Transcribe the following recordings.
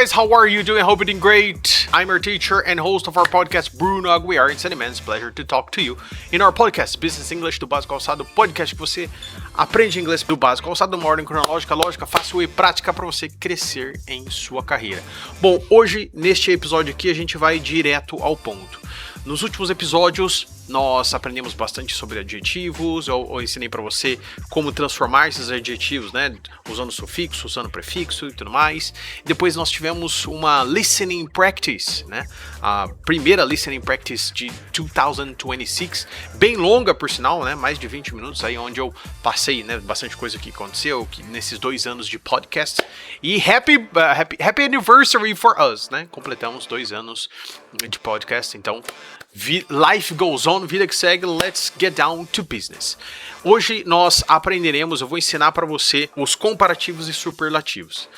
guys, how are you doing? I hope you're doing great. I'm your teacher and host of our podcast, Bruno Aguiar. It's an immense pleasure to talk to you in our podcast, Business English do Básico ao Avançado, podcast que você aprende inglês do básico ao avançado, uma ordem cronológica, lógica, fácil e prática para você crescer em sua carreira. Bom, hoje, neste episódio aqui, a gente vai direto ao ponto. Nos últimos episódios, nós aprendemos bastante sobre adjetivos, eu ensinei para você como transformar esses adjetivos, né, usando sufixo, usando prefixo e tudo mais. Depois nós tivemos uma listening practice, né, a primeira listening practice de 2026, bem longa por sinal, né, mais de 20 minutos aí, onde eu passei, né, bastante coisa que aconteceu nesses 2 anos de podcast. E happy anniversary for us, né, completamos 2 anos de podcast, então life goes on, vida que segue, let's get down to business. Hoje nós aprenderemos, eu vou ensinar para você os comparativos e superlativos.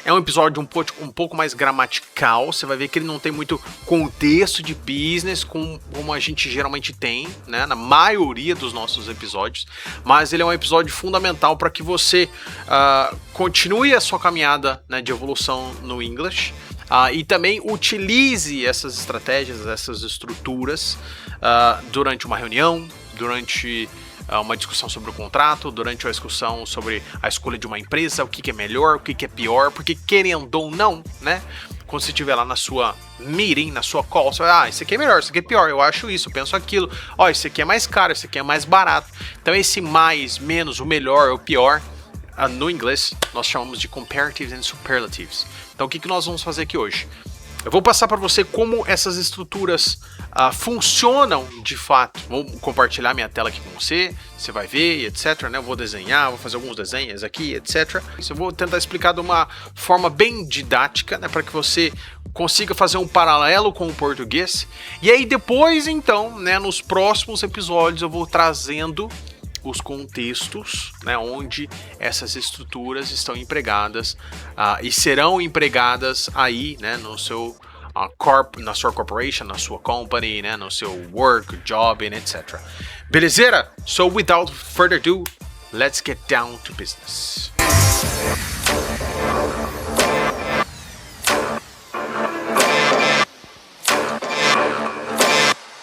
É um episódio um pouco mais gramatical, você vai ver que ele não tem muito contexto de business como a gente geralmente tem, né, na maioria dos nossos episódios, mas ele é um episódio fundamental para que você continue a sua caminhada, né, de evolução no English. E também utilize essas estratégias, essas estruturas durante uma reunião, durante uma discussão sobre o contrato, durante uma discussão sobre a escolha de uma empresa, o que é melhor, o que é pior, porque querendo ou não, né? Quando você estiver lá na sua meeting, na sua call, você vai, esse aqui é melhor, esse aqui é pior, eu acho isso, eu penso aquilo, esse aqui é mais caro, esse aqui é mais barato. Então esse mais, menos, o melhor, o pior, no inglês nós chamamos de comparatives and superlatives. Então o que nós vamos fazer aqui hoje? Eu vou passar para você como essas estruturas funcionam de fato. Vou compartilhar minha tela aqui com você, você vai ver, etc. Né? Eu vou desenhar, vou fazer alguns desenhos aqui, etc. Eu vou tentar explicar de uma forma bem didática, né, para que você consiga fazer um paralelo com o português. E aí depois, então, né, nos próximos episódios eu vou trazendo os contextos, né, onde essas estruturas estão empregadas e serão empregadas aí, né, no seu na sua corporation, na sua company, né, no seu work, job, and etc. Belezeira? So without further ado, let's get down to business.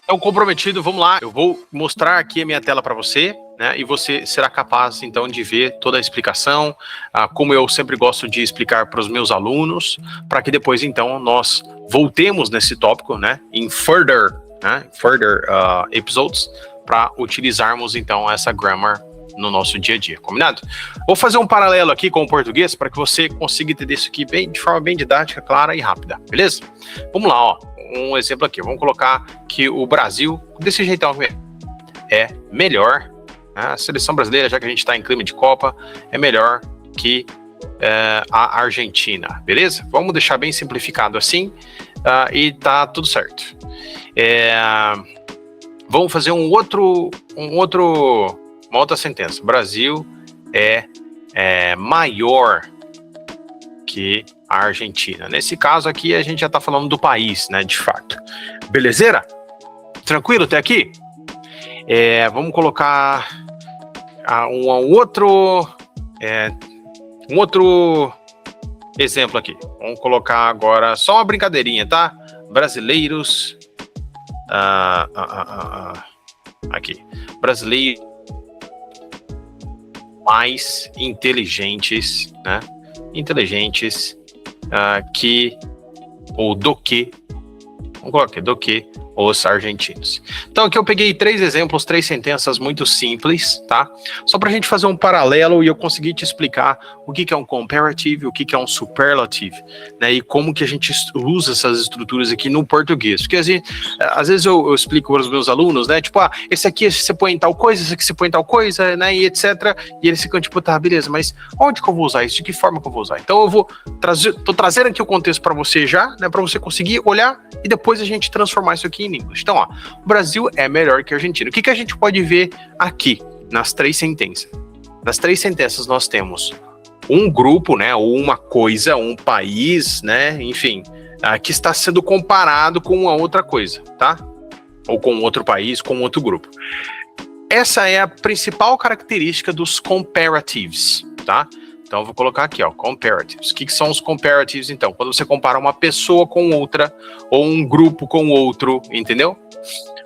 Então, comprometido, vamos lá. Eu vou mostrar aqui a minha tela para você, né? E você será capaz, então, de ver toda a explicação, como eu sempre gosto de explicar para os meus alunos, para que depois, então, nós voltemos nesse tópico, né? Em further episodes, para utilizarmos, então, essa grammar no nosso dia a dia, combinado? Vou fazer um paralelo aqui com o português para que você consiga entender isso aqui de forma bem didática, clara e rápida, beleza? Vamos lá, ó. Um exemplo aqui, vamos colocar que o Brasil, desse jeitão, é melhor, né? A seleção brasileira, já que a gente está em clima de Copa, é melhor que a Argentina, beleza? Vamos deixar bem simplificado assim, e tá tudo certo. Vamos fazer uma outra sentença. Brasil é maior que a Argentina. Nesse caso aqui, a gente já tá falando do país, né, de fato. Belezeira? Tranquilo até aqui? Vamos colocar um outro exemplo aqui. Vamos colocar agora só uma brincadeirinha, tá? Brasileiros... aqui. Brasileiros mais inteligentes, né? Vamos colocar aqui, do que os argentinos. Então aqui eu peguei 3 exemplos, 3 sentenças muito simples, tá? Só pra gente fazer um paralelo e eu conseguir te explicar o que é um comparative, o que é um superlative, né? E como que a gente usa essas estruturas aqui no português. Porque às vezes eu explico para os meus alunos, né? Tipo, esse aqui você põe em tal coisa, esse aqui você põe em tal coisa, né? E etc. E eles ficam tipo, tá, beleza, mas onde que eu vou usar isso? De que forma que eu vou usar? Então eu tô trazendo aqui o contexto para você já, né? Para você conseguir olhar e depois a gente transformar isso aqui em inglês. Então, o Brasil é melhor que a Argentina. O que a gente pode ver aqui nas 3 sentenças? Nas 3 sentenças nós temos um grupo, né, ou uma coisa, um país, né, enfim, que está sendo comparado com uma outra coisa, tá? Ou com outro país, com outro grupo. Essa é a principal característica dos comparatives, tá? Então eu vou colocar aqui, ó, comparatives. O que são os comparatives, então? Quando você compara uma pessoa com outra, ou um grupo com outro, entendeu?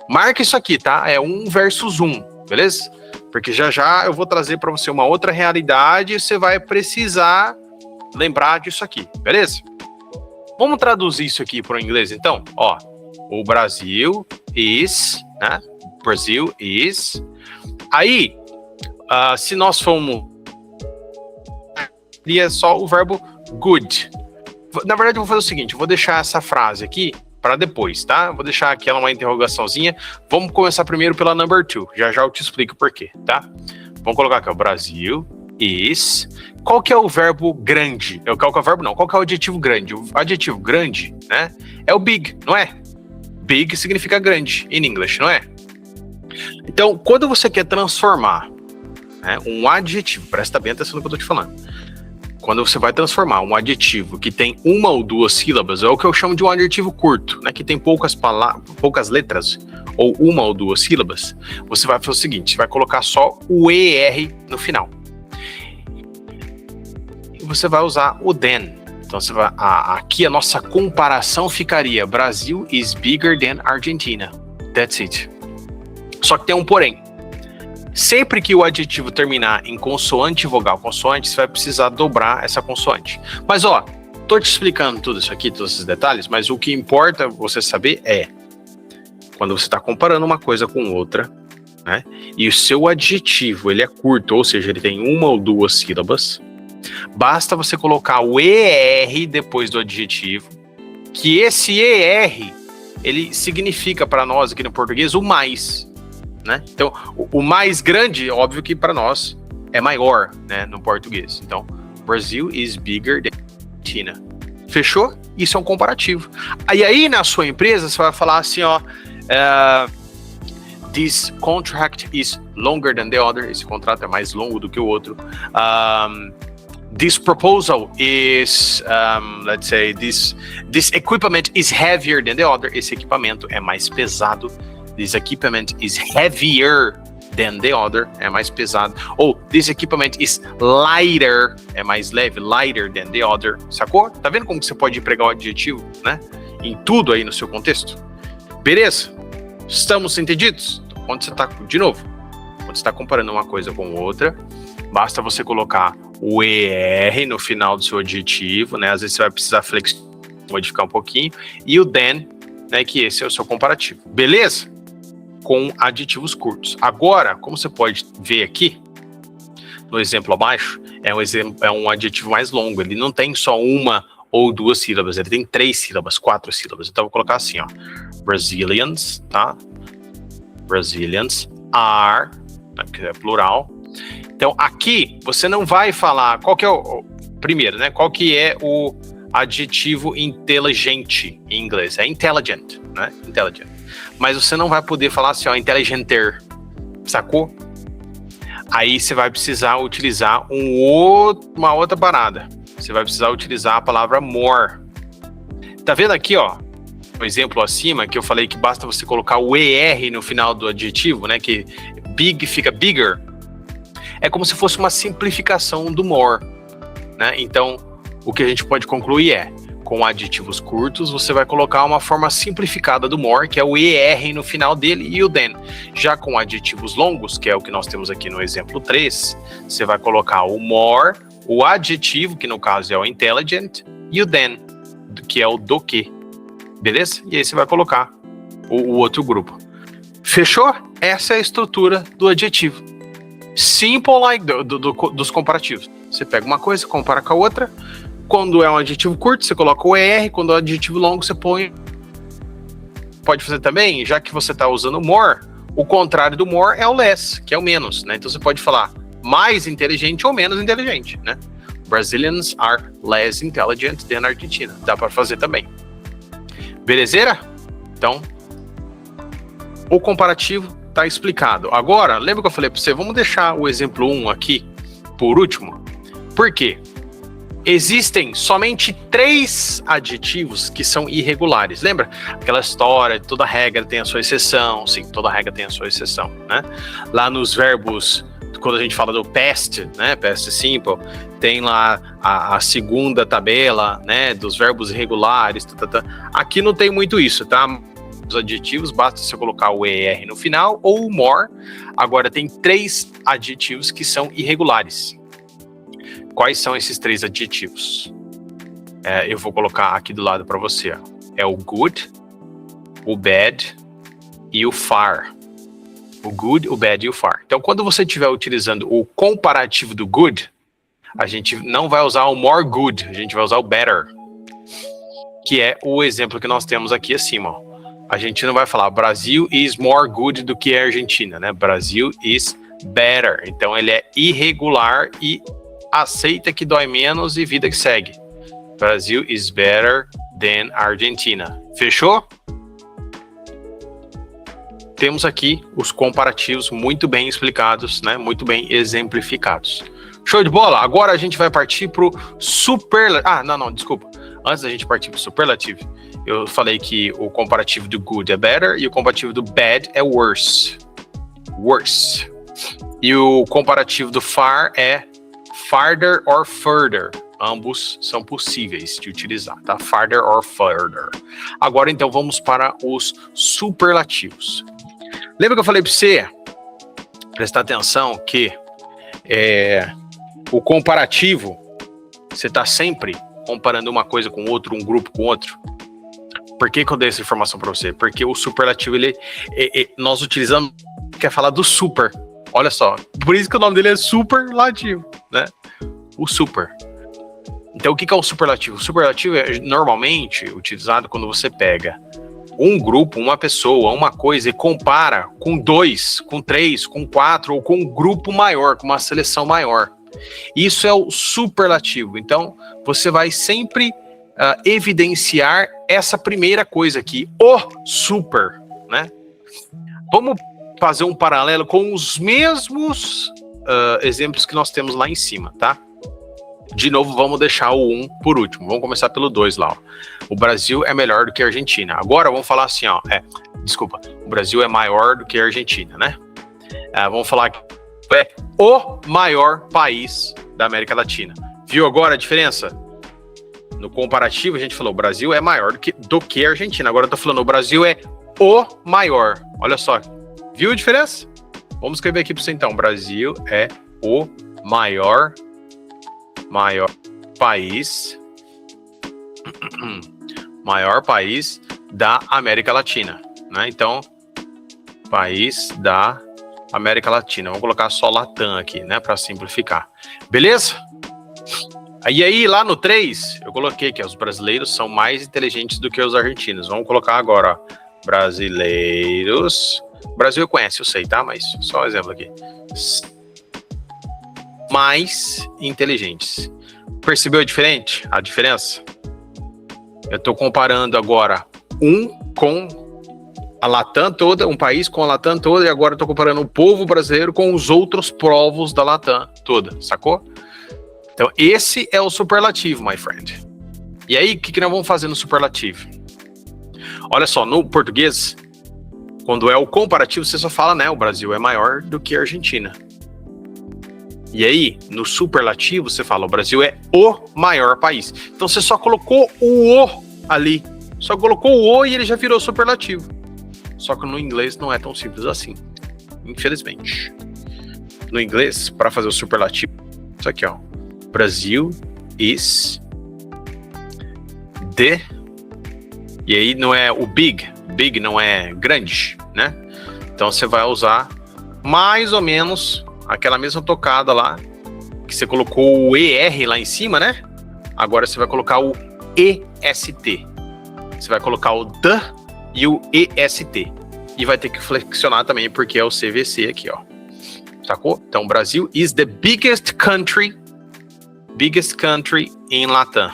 Marca isso aqui, tá? É 1 versus 1, beleza? Porque já eu vou trazer para você uma outra realidade e você vai precisar lembrar disso aqui, beleza? Vamos traduzir isso aqui para o inglês, então? Ó, o Brasil is, né? Brasil is. Aí, se nós formos... seria só o verbo good. Na verdade, eu vou fazer o seguinte, eu vou deixar essa frase aqui para depois, tá? Vou deixar aqui ela uma interrogaçãozinha. Vamos começar primeiro pela number 2. Já eu te explico por quê, tá? Vamos colocar aqui, o Brasil is... Qual que é o verbo grande? Qual que é o verbo não? Qual que é o adjetivo grande? O adjetivo grande, né? É o big, não é? Big significa grande, in English, não é? Então, quando você quer transformar, né, um adjetivo, presta bem atenção no que eu tô te falando. Quando você vai transformar um adjetivo que tem 1 ou 2 sílabas, é o que eu chamo de um adjetivo curto, né, que tem poucas letras, ou 1 ou 2 sílabas, você vai fazer o seguinte, você vai colocar só o ER no final. E você vai usar o then. Então, aqui a nossa comparação ficaria Brasil is bigger than Argentina. That's it. Só que tem um porém. Sempre que o adjetivo terminar em consoante e vogal consoante, você vai precisar dobrar essa consoante. Mas, ó, tô te explicando tudo isso aqui, todos esses detalhes, mas o que importa você saber é quando você está comparando uma coisa com outra, né? E o seu adjetivo, ele é curto, ou seja, ele tem 1 ou 2 sílabas, basta você colocar o ER depois do adjetivo, que esse ER, ele significa para nós aqui no português o mais, né? Então, o mais grande, óbvio que para nós é maior, né, no português. Então, Brazil is bigger than Argentina. Fechou? Isso é um comparativo. Aí na sua empresa, você vai falar assim, ó, this contract is longer than the other. Esse contrato é mais longo do que o outro. This proposal is, let's say, this equipment is heavier than the other. Esse equipamento é mais pesado. This equipment is heavier than the other. É mais pesado. Ou this equipment is lighter. É mais leve. Lighter than the other. Sacou? Tá vendo como você pode empregar o adjetivo, né? Em tudo aí no seu contexto. Beleza? Estamos entendidos? Quando você tá, de novo, quando você tá comparando uma coisa com outra, basta você colocar o ER no final do seu adjetivo, né? Às vezes você vai precisar modificar um pouquinho. E o then, né? Que esse é o seu comparativo. Beleza? Com adjetivos curtos. Agora, como você pode ver aqui, no exemplo abaixo, é um adjetivo mais longo. Ele não tem só 1 ou 2 sílabas, ele tem 3 sílabas, 4 sílabas. Então, eu vou colocar assim, ó. Brazilians, tá? Brazilians are, que é plural. Então, aqui, você não vai falar, qual que é primeiro, né? Qual que é o adjetivo inteligente em inglês? É intelligent, né? Intelligent. Mas você não vai poder falar assim, ó, intelligenter, sacou? Aí você vai precisar utilizar uma outra parada. Você vai precisar utilizar a palavra more. Tá vendo aqui, ó, o exemplo acima, que eu falei que basta você colocar o ER no final do adjetivo, né, que big fica bigger. É como se fosse uma simplificação do more, né? Então, o que a gente pode concluir é, com adjetivos curtos, você vai colocar uma forma simplificada do more, que é o ER no final dele, e o then. Já com adjetivos longos, que é o que nós temos aqui no exemplo 3, você vai colocar o more, o adjetivo, que no caso é o intelligent, e o then, que é o do que. Beleza? E aí você vai colocar o outro grupo. Fechou? Essa é a estrutura do adjetivo. Simple like dos comparativos. Você pega uma coisa, compara com a outra. Quando é um adjetivo curto, você coloca o ER. Quando é um adjetivo longo, você põe... Pode fazer também, já que você está usando more, o contrário do more é o less, que é o menos, né? Então você pode falar mais inteligente ou menos inteligente, né? Brazilians are less intelligent than Argentina. Dá para fazer também. Belezeira? Então, o comparativo tá explicado. Agora, lembra que eu falei para você? Vamos deixar o exemplo 1 aqui por último. Por quê? Existem somente 3 adjetivos que são irregulares. Lembra? Aquela história de toda regra tem a sua exceção. Sim, toda regra tem a sua exceção, né? Lá nos verbos quando a gente fala do past, né, past simple, tem lá a segunda tabela, né, dos verbos irregulares, Aqui não tem muito isso, tá? Os adjetivos, basta você colocar o ER no final ou o more. Agora tem 3 adjetivos que são irregulares. Quais são esses 3 adjetivos? Eu vou colocar aqui do lado para você. Ó. É o good, o bad e o far. O good, o bad e o far. Então, quando você estiver utilizando o comparativo do good, a gente não vai usar o more good, a gente vai usar o better, que é o exemplo que nós temos aqui acima. Ó. A gente não vai falar Brasil is more good do que a Argentina, né? Brasil is better. Então, ele é irregular e aceita que dói menos e vida que segue. Brasil is better than Argentina. Fechou? Temos aqui os comparativos muito bem explicados, né? Muito bem exemplificados. Show de bola? Agora a gente vai partir para o superlativo. Desculpa. Antes da gente partir para o superlativo, eu falei que o comparativo do good é better e o comparativo do bad é worse. Worse. E o comparativo do far é farther or further. Ambos são possíveis de utilizar, tá? Farther or further. Agora, então, vamos para os superlativos. Lembra que eu falei para você prestar atenção que o comparativo, você está sempre comparando uma coisa com outra, um grupo com outro. Por que eu dei essa informação para você? Porque o superlativo, nós utilizamos, quer falar do super. Olha só, por isso que o nome dele é superlativo, né? O super. Então, o que é o superlativo? O superlativo é normalmente utilizado quando você pega um grupo, uma pessoa, uma coisa e compara com 2, com 3, com 4 ou com um grupo maior, com uma seleção maior. Isso é o superlativo. Então, você vai sempre evidenciar essa primeira coisa aqui, o super, né? Vamos fazer um paralelo com os mesmos exemplos que nós temos lá em cima, tá? De novo, vamos deixar o 1 por último. Vamos começar pelo 2 lá. Ó. O Brasil é melhor do que a Argentina. Agora vamos falar assim, ó. O Brasil é maior do que a Argentina, né? Vamos falar que é o maior país da América Latina. Viu agora a diferença? No comparativo, a gente falou, o Brasil é maior do que a Argentina. Agora eu tô falando, o Brasil é o maior. Olha só. Viu a diferença? Vamos escrever aqui para você então. O Brasil é o maior país da América Latina, né? Então, país da América Latina. Vamos colocar só Latam aqui, né, para simplificar. Beleza? E aí, lá no 3, eu coloquei que os brasileiros são mais inteligentes do que os argentinos. Vamos colocar agora, ó, brasileiros. O Brasil eu conheço, eu sei, tá? Mas só um exemplo aqui. Mais inteligentes. Percebeu a diferença? Eu estou comparando agora com a Latam toda, um país com a Latam toda, e agora estou comparando o povo brasileiro com os outros povos da Latam toda, sacou? Então, esse é o superlativo, my friend. E aí, o que nós vamos fazer no superlativo? Olha só, no português, quando é o comparativo, você só fala, né, o Brasil é maior do que a Argentina. E aí, no superlativo, você fala, o Brasil é o maior país. Então, você só colocou o ali. Só colocou o e ele já virou superlativo. Só que no inglês não é tão simples assim. Infelizmente. No inglês, para fazer o superlativo, isso aqui, ó. Brasil is the... E aí não é o big. Big não é grande, né? Então, você vai usar mais ou menos... aquela mesma tocada lá, que você colocou o ER lá em cima, né? Agora você vai colocar o EST. Você vai colocar o the e o EST. E vai ter que flexionar também, porque é o CVC aqui, ó. Sacou? Então, Brasil is the biggest country in Latam.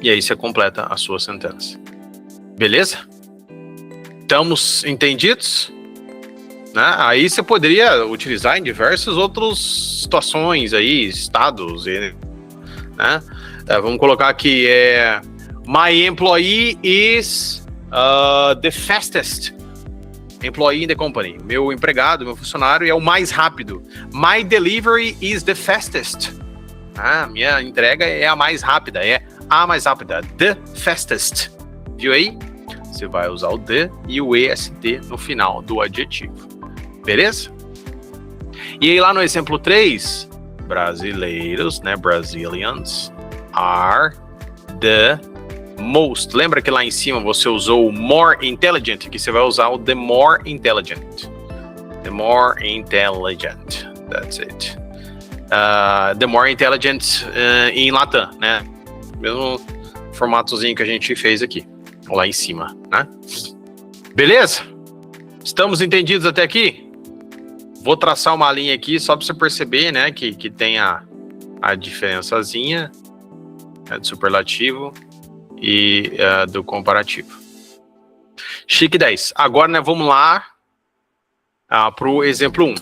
E aí você completa a sua sentença. Beleza? Estamos entendidos? Né? Aí você poderia utilizar em diversas outras situações aí, estados, né? Vamos colocar aqui, my employee is the fastest employee in the company. Meu empregado, meu funcionário é o mais rápido. My delivery is the fastest. Minha entrega é a mais rápida, the fastest. Viu aí? Você vai usar o the e o est no final do adjetivo. Beleza? E aí lá no exemplo 3, brasileiros, né, Brazilians, are the most. Lembra que lá em cima você usou o more intelligent? Aqui você vai usar o the more intelligent. The more intelligent. That's it. The more intelligent em Latam, né? Mesmo formatozinho que a gente fez aqui. Lá em cima, né? Beleza? Estamos entendidos até aqui? Vou traçar uma linha aqui só para você perceber, né? Que tem a diferençazinha, né, do superlativo e do comparativo. Chique 10. Agora, né, vamos lá para o exemplo 1.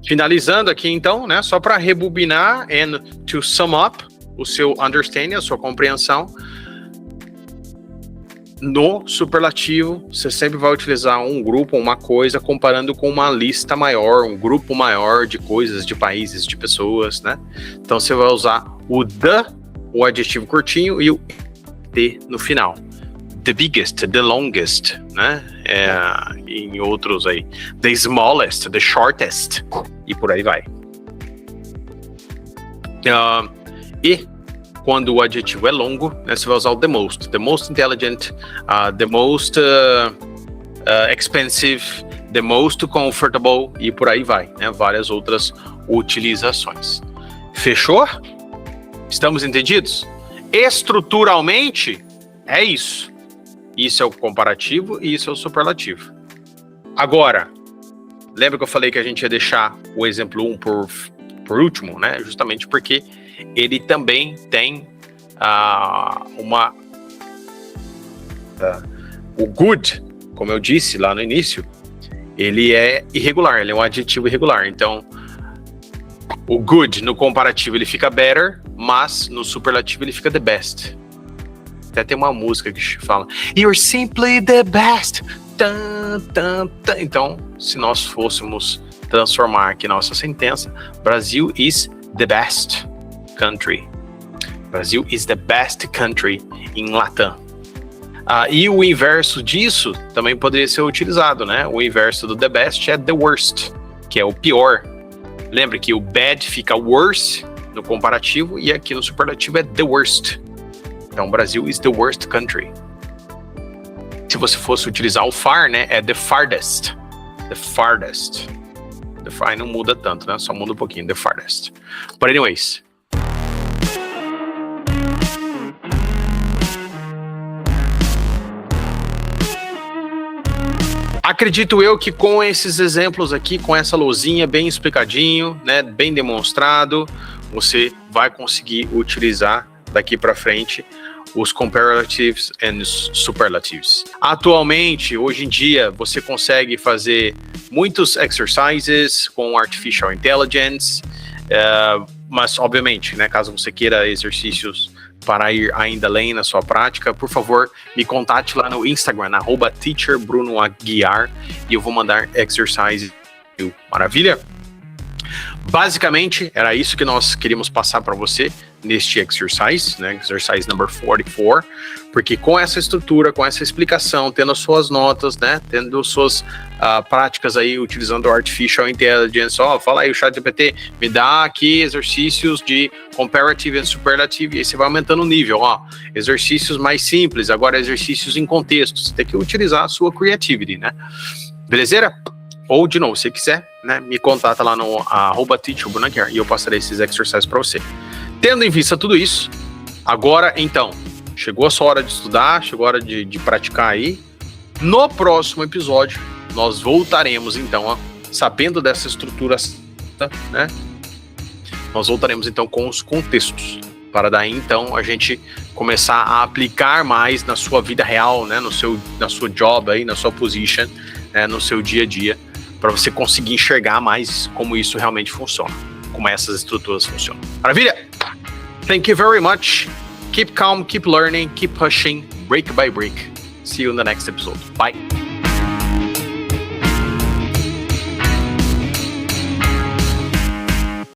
Finalizando aqui, então, né, só para rebobinar and to sum up o seu understanding, a sua compreensão. No superlativo, você sempre vai utilizar um grupo, uma coisa, comparando com uma lista maior, um grupo maior de coisas, de países, de pessoas, né? Então, você vai usar o the, o adjetivo curtinho, e o t no final. The biggest, the longest, né? Em outros aí. The smallest, the shortest, e por aí vai. E quando o adjetivo é longo, né, você vai usar o the most intelligent, the most expensive, the most comfortable, e por aí vai, né? Várias outras utilizações. Fechou? Estamos entendidos? Estruturalmente, é isso. Isso é o comparativo e isso é o superlativo. Agora, lembra que eu falei que a gente ia deixar o exemplo 1 por último, né? Justamente porque ele também tem o good, como eu disse lá no início, ele é irregular, ele é um adjetivo irregular. Então, o good no comparativo ele fica better, mas no superlativo ele fica the best. Até tem uma música que fala You're simply the best. Tan, tan, tan. Então, se nós fôssemos transformar aqui nossa sentença, Brasil is the best country. Brasil is the best country in Latam. E o inverso disso também poderia ser utilizado, né? O inverso do the best é the worst, que é o pior. Lembre que o bad fica worse no comparativo e aqui no superlativo é the worst. Então, Brasil is the worst country. Se você fosse utilizar o far, né? É the farthest. The farthest. The far não muda tanto, né? Só muda um pouquinho. The farthest. But anyways. Acredito eu que com esses exemplos aqui, com essa lousinha bem explicadinho, né? Bem demonstrado, você vai conseguir utilizar daqui para frente os comparatives e os superlatives. Atualmente, hoje em dia, você consegue fazer muitos exercises com artificial intelligence, mas obviamente, né, caso você queira exercícios para ir ainda além na sua prática, por favor, me contate lá no Instagram, @teacherbrunoaguiar, e eu vou mandar exercises. Maravilha? Basicamente, era isso que nós queríamos passar para você neste exercise, né? Exercise number 44, porque com essa estrutura, com essa explicação, tendo as suas notas, né? Tendo suas práticas aí, utilizando o Artificial Intelligence, fala aí o ChatGPT, me dá aqui exercícios de Comparative e Superlative, e aí você vai aumentando o nível, exercícios mais simples, agora exercícios em contexto, você tem que utilizar a sua creativity, né? Belezeira? Ou, de novo, se quiser, né, me contata lá no @teacherbrunoaguiar e eu passarei esses exercícios para você. Tendo em vista tudo isso, agora, então, chegou a sua hora de estudar, chegou a hora de praticar aí. No próximo episódio, nós voltaremos, então, sabendo dessa estrutura, né? Nós voltaremos, então, com os contextos, para daí, então, a gente começar a aplicar mais na sua vida real, né? Na sua job aí, na sua position, né? No seu dia a dia, para você conseguir enxergar mais como isso realmente funciona, como essas estruturas funcionam. Maravilha? Thank you very much. Keep calm, keep learning, keep pushing, brick by brick. See you in the next episode. Bye.